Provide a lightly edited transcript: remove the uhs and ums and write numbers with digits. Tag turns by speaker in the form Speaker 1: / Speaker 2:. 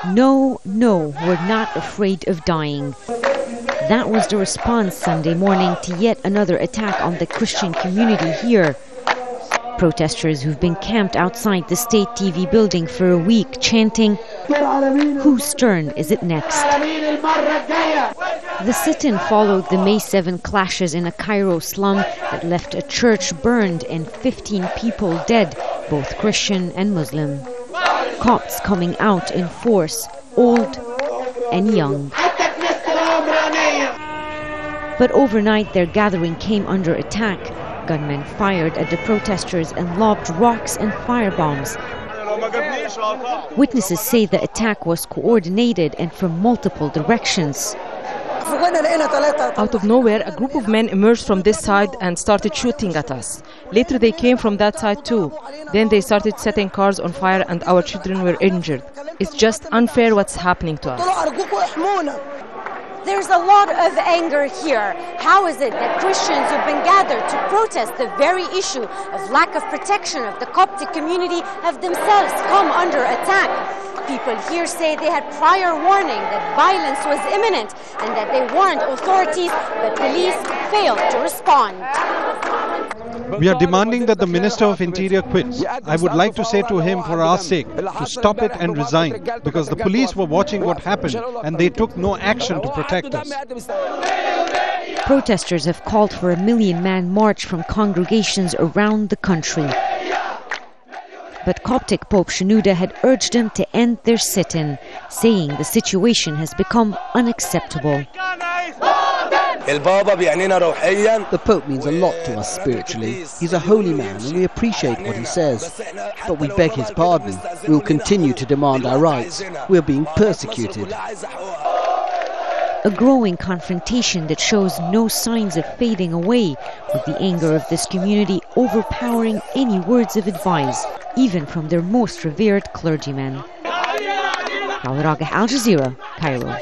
Speaker 1: No, no, we're not afraid of dying. That was the response Sunday morning to yet another attack on the Christian community here. Protesters who've been camped outside the state TV building for a week chanting, "Whose turn is it next?" The sit-in followed the May 7 clashes in a Cairo slum that left a church burned and 15 people dead, both Christian and Muslim. Copts coming out in force, old and young. But overnight their gathering came under attack. Gunmen fired at the protesters and lobbed rocks and firebombs. Witnesses say the attack was coordinated and from multiple directions.
Speaker 2: Out of nowhere, a group of men emerged from this side and started shooting at us. Later they came from that side too. Then they started setting cars on fire and our children were injured. It's just unfair what's happening to us.
Speaker 3: There's a lot of anger here. How is it that Christians who've been gathered to protest the very issue of lack of protection of the Coptic community have themselves come under attack? People here say they had prior warning that violence was imminent and that they warned authorities, but police failed to respond.
Speaker 4: We are demanding that the Minister of Interior quits. I would like to say to him, for our sake, to stop it and resign, because the police were watching what happened and they took no action to protect us.
Speaker 1: Protesters have called for a 1 million-man march from congregations around the country. But Coptic Pope Shenouda had urged them to end their sit-in, saying the situation has become unacceptable.
Speaker 5: The Pope means a lot to us spiritually. He's a holy man and we appreciate what he says. But we beg his pardon. We'll continue to demand our rights. We're being persecuted.
Speaker 1: A growing confrontation that shows no signs of fading away, with the anger of this community overpowering any words of advice, even from their most revered clergymen. Rageh, Al Jazeera, Cairo.